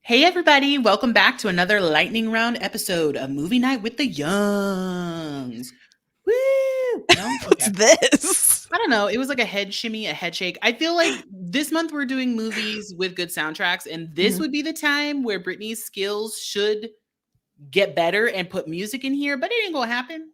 Hey everybody, welcome back to another lightning round episode of Movie Night with the Youngs. Woo! No? What's this? I don't know. It was like a head shimmy, a head shake. I feel like this month we're doing movies with good soundtracks, and this would be the time where Britney's skills should get better and put music in here, but it ain't gonna happen.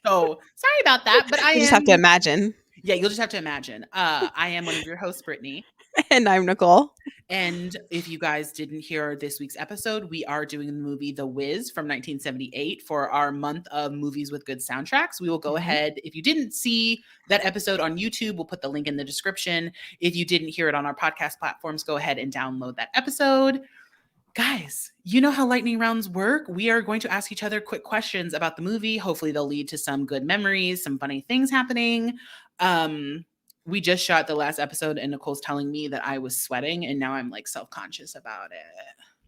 So sorry about that, but You just have to imagine. Yeah, you'll just have to imagine. I am one of your hosts, Brittany. And I'm Nicole. And if you guys didn't hear this week's episode, we are doing the movie The Wiz from 1978 for our month of movies with good soundtracks. We will go ahead. If you didn't see that episode on YouTube, we'll put the link in the description. If you didn't hear it on our podcast platforms, go ahead and download that episode. Guys, you know how lightning rounds work. We are going to ask each other quick questions about the movie. Hopefully they'll lead to some good memories, some funny things happening. We just shot the last episode and Nicole's telling me that I was sweating and now I'm like self-conscious about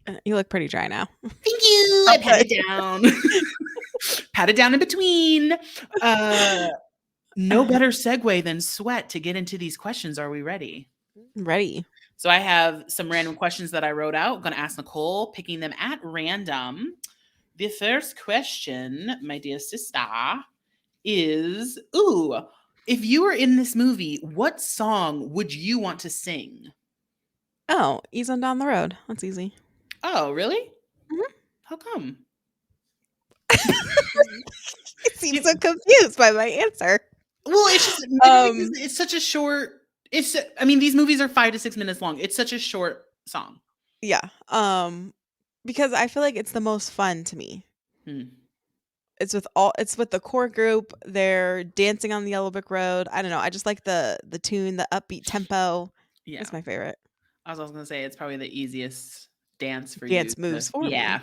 it. You look pretty dry now. Thank you. I pat it down. Pat it down in between. No better segue than sweat to get into these questions. Are we ready? Ready. So I have some random questions that I wrote out. I'm going to ask Nicole, picking them at random. The first question, my dear sister, is, if you were in this movie, what song would you want to sing? Oh, Ease on Down the Road. That's easy. Oh, really? Mhm. How come? You seem so confused by my answer. Well, it's just it's such a short. These movies are 5 to 6 minutes long. It's such a short song. Yeah. Because I feel like it's the most fun to me. It's with the core group. They're dancing on the yellow brick road. I don't know. I just like the tune, the upbeat tempo. Yeah. It's my favorite. I was also going to say it's probably the easiest dance for dance moves for me. Yeah.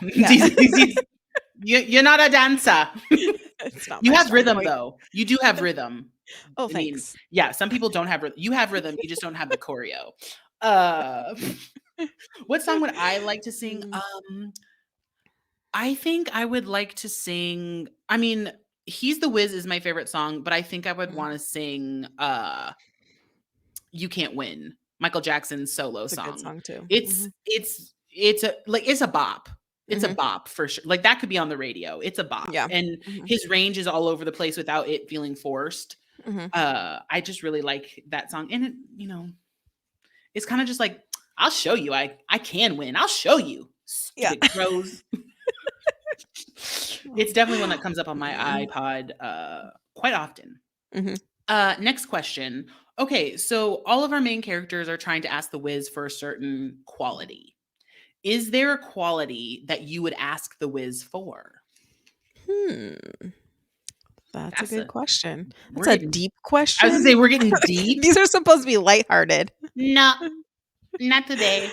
You're not a dancer. You have rhythm though. You do have rhythm. Oh, thanks. Yeah, some people don't have rhythm. You have rhythm. You just don't have the choreo. What song would I like to sing? I think I would like to sing. He's the Wiz is my favorite song, but I think I would want to sing You Can't Win, Michael Jackson's solo song. It's a good song too. It's a bop. It's a bop for sure. Like that could be on the radio. It's a bop. Yeah. And his range is all over the place without it feeling forced. I just really like that song. And it, it's kind of just like, I'll show you. I can win. I'll show you. Stupid crows. It's definitely one that comes up on my iPod quite often. Next question. Okay, so all of our main characters are trying to ask the Wiz for a certain quality. Is there a quality that you would ask the Wiz for? That's a good question. That's a deep question. I was going to say, we're getting deep. These are supposed to be lighthearted. No, not today.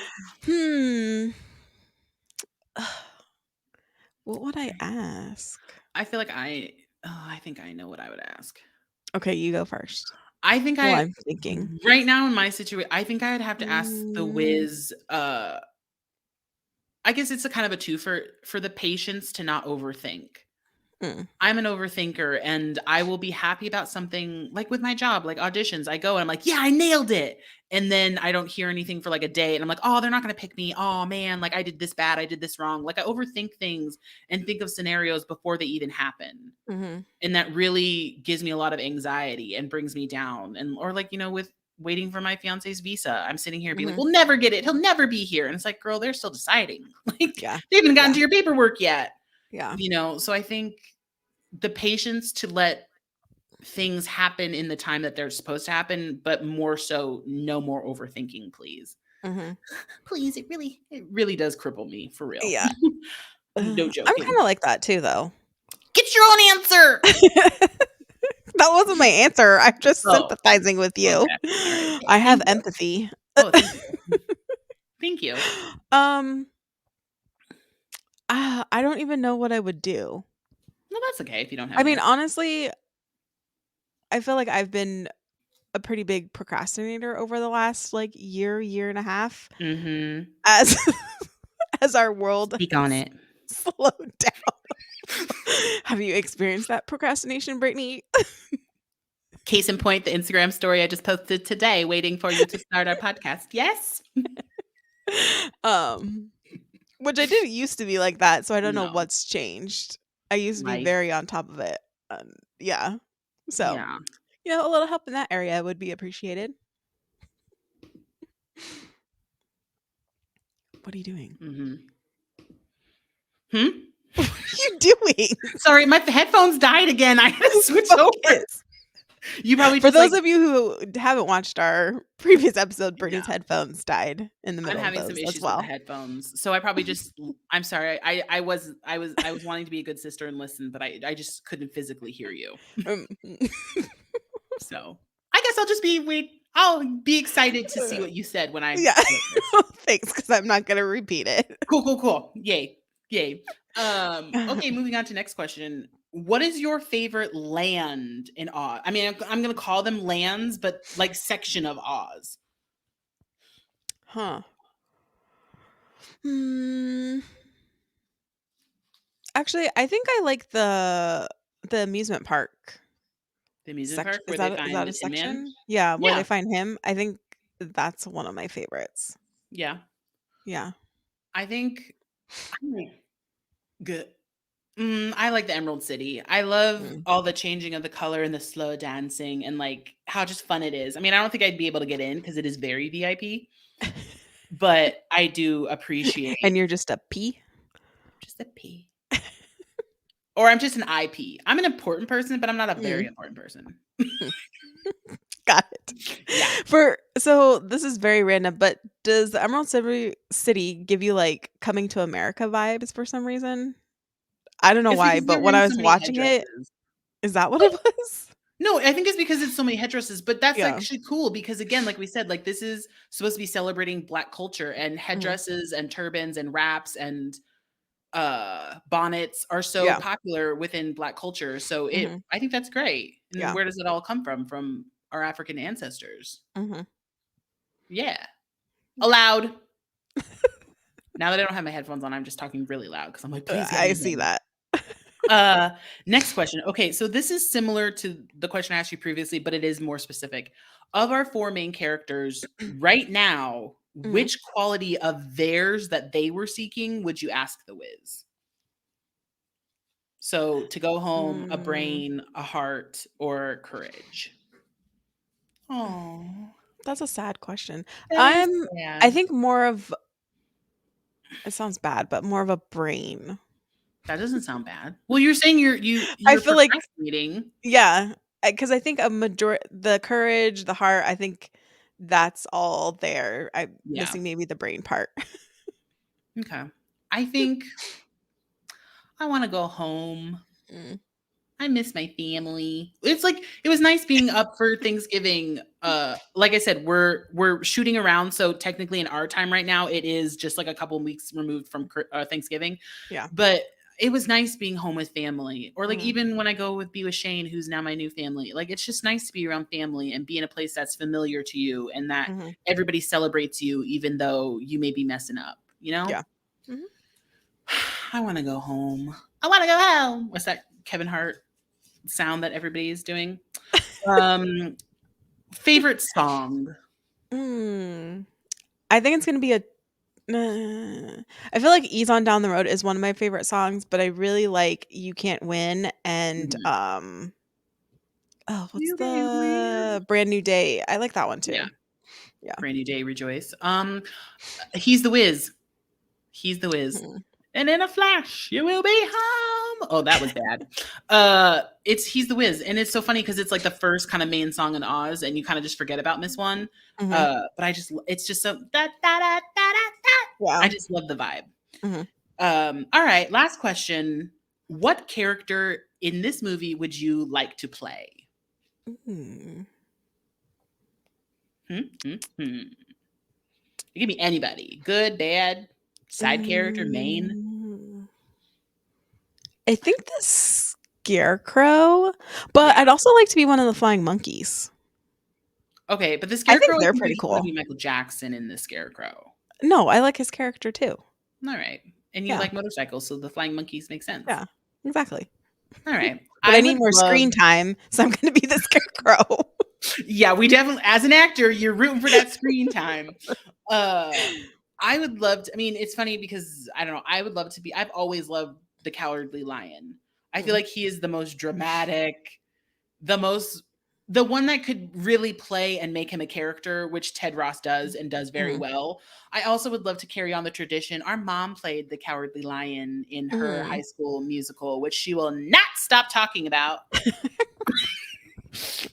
What would I ask? I feel like I think I know what I would ask. Okay, you go first. I think I'm thinking. Right now in my situation, I think I would have to ask the Wiz, I guess it's a kind of a two for the patience to not overthink. I'm an overthinker and I will be happy about something like with my job, like auditions. I go and I'm like, yeah, I nailed it. And then I don't hear anything for like a day and I'm like, oh, they're not going to pick me. Oh man, like I did this bad. I did this wrong. Like I overthink things and think of scenarios before they even happen. And that really gives me a lot of anxiety and brings me down. Or like, with waiting for my fiance's visa, I'm sitting here being like, we'll never get it. He'll never be here. And it's like, girl, they're still deciding. Like they haven't gotten to your paperwork yet. Yeah. So I think the patience to let things happen in the time that they're supposed to happen, but more so no more overthinking, please. Please, it really does cripple me for real. Yeah. No joking. I'm kind of like that too, though. Get your own answer. That wasn't my answer. I'm just sympathizing with you. Okay. Right. I have empathy. Oh, thank you. I don't even know what I would do. No, that's okay if you don't have. Honestly, I feel like I've been a pretty big procrastinator over the last year and a half. As our world speak on it slowed down. Have you experienced that procrastination, Brittany? Case in point, the Instagram story I just posted today, waiting for you to start our podcast. Yes? Um, which I didn't used to be like that, so I don't know No. what's changed. I used to be Life. very on top of it. Yeah. So, Yeah. a little help in that area would be appreciated. What are you doing? Mhm. Hmm? What are you doing? Sorry, my headphones died again. I had to switch over. Focus. You probably For just, those like of you who haven't watched our previous episode, yeah. Brittany's headphones died in the I'm middle of having some those as issues with the well. headphones, so I probably just I'm sorry. I was wanting to be a good sister and listen, but I just couldn't physically hear you. Um, So, I guess I'll be excited to see what you said when I yeah. edit this. Thanks, because I'm not gonna repeat it. Cool, cool, cool. Yay. Yay. Okay, moving on to next question. What is your favorite land in Oz? I mean, I'm gonna call them lands, but like section of Oz. Huh. Hmm. Actually, I think I like the amusement park The amusement section. park Is where they that find a Inman? section? Yeah, where they Yeah. find him. I think that's one of my favorites. Yeah. Yeah. I think I like good. I like the Emerald City. I love Mm. all the changing of the color and the slow dancing and like how just fun it is. I mean, I don't think I'd be able to get in because it is very VIP, but I do And appreciate you're just a P? just a P. Or I'm just an IP. I'm an important person, but I'm not a very Mm. important person. Got it. Yeah. So this is very random, but does the Emerald City give you like Coming to America vibes for some reason? I don't know It's why, because but they're when wearing I so was many watching it, headdresses. is that what Well, it was? no, I think it's because it's so many headdresses, but that's Yeah. actually cool because again, like we said, like this is supposed to be celebrating Black culture and Mhm. headdresses and turbans and wraps and bonnets are so Yeah. popular within Black culture. So Mhm. I think that's great. And Yeah. where does it all come from? From our African ancestors. Mhm. Yeah. Allowed. Now that I don't have my headphones on, I'm just talking really loud because I'm like, please get I me see in. that. Next question. Okay, so this is similar to the question I asked you previously, but it is more specific. Of our four main characters right now, Mhm. which quality of theirs that they were seeking would you ask the Wiz? So to go home, a Mm, brain, a heart, or courage? Oh, that's a sad question. that is I'm I sad. think more of it sounds bad, but more of a brain. That doesn't sound bad. Well, you're saying I you're feel like procrastinating. yeah, because I think the courage, the heart, I think that's all there. I'm Yeah. missing maybe the brain part. Okay. I think I want to go home. Mm, I miss my family. It's like it was nice being up for Thanksgiving. Like I said, we're shooting around, so technically in our time right now, it is just like a couple weeks removed from Thanksgiving. yeah. But it was nice being home with family, or like Mhm, even when I go with Shane, who's now my new family. Like it's just nice to be around family and be in a place that's familiar to you and that mhm, everybody celebrates you, even though you may be messing up. You know, yeah. Mhm. I want to go home. I want to go home. What's that Kevin Hart sound that everybody is doing? Um, favorite song? Mm. I think it's gonna be a I feel like "Ease on Down the Road" is one of my favorite songs, but I really like "You Can't Win" and, Mhm. oh, what's You can't win. the "Brand New Day"? I like that one Yeah, too. Yeah. Brand New Day, Rejoice. He's the Wiz. He's the Wiz. Mhm. And in a flash, you will be home. Oh, that was bad. It's He's the Wiz, and it's so funny because it's like the first kind of main song in Oz, and you kind of just forget about Miss One. Mhm. But it's just so da da da da da da. I Yeah. just love the vibe. Mhm. All right, last question. What character in this movie would you like to play? Mm. Hmm, hmm, hmm. It could be anybody. Good, bad, side character, main. Mm. I think the Scarecrow, but Yeah. I'd also like to be one of the flying monkeys. Okay, but the I think Scarecrow, I they're think you pretty just want to cool. be Michael Jackson in the Scarecrow. No, I like his character too. All right. And you Yeah. like motorcycles, so the flying monkeys make sense. Yeah. Exactly. Alright. But I I need would more love screen time, so I'm gonna be the scarecrow. Yeah, we definitely as an actor, you're rooting for that screen time. Uh, I would love to I mean, it's funny because, I don't know, I would love to be I've always loved the Cowardly Lion. I feel Mm, like he is the most dramatic, the most the one that could really play and make him a character, which Ted Ross does and does very mm, well. I also would love to carry on the tradition. Our mom played the Cowardly Lion in her high mm. school musical, which she will not stop talking about.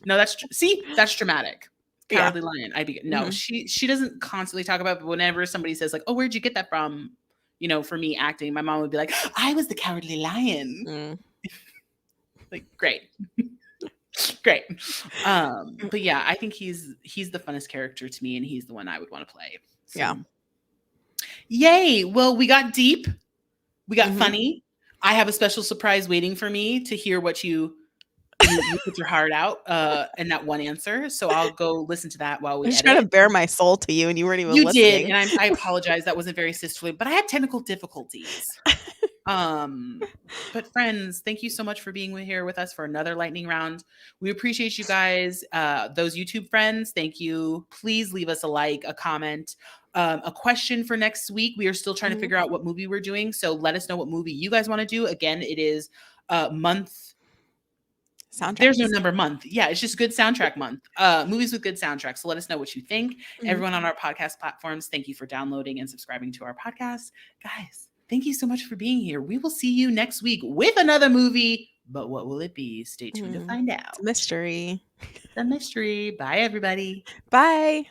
No, see, that's dramatic. Yeah. Cowardly Lion. I'd be no, Mhm. she doesn't constantly talk about it, but whenever somebody says like, "Oh, where'd you get that from?" For me acting, my mom would be like, "I was the Cowardly Lion." Mm. Like, great. Great. But yeah, I think he's the funnest character to me and he's the one I would want to play. Yeah. So, yay. Well, we got deep. We got Mhm. funny. I have a special surprise waiting for me to hear what you put your heart out in that one answer. So I'll go listen to that while I we was trying to edit. bare my soul to you, and you weren't even You did, listening. and I apologize. That wasn't very sisterly, but I had technical difficulties. Um, but friends, thank you so much for being here with us for another lightning round. We appreciate you guys. Those YouTube friends, thank you. Please leave us a like, a comment, a question for next week. We are still trying to Mhm. figure out what movie we're doing. So let us know what movie you guys want to do. Again, it is month there's no Soundtracks. number month. Yeah, it's just good soundtrack month. Movies with good soundtracks. So let us know what you think. Mhm. Everyone on our podcast platforms, thank you for downloading and subscribing to our podcast. Guys, thank you so much for being here. We will see you next week with another movie. But what will it be? Stay tuned to Mhm. find It's a out. mystery. The mystery. Bye, everybody. Bye.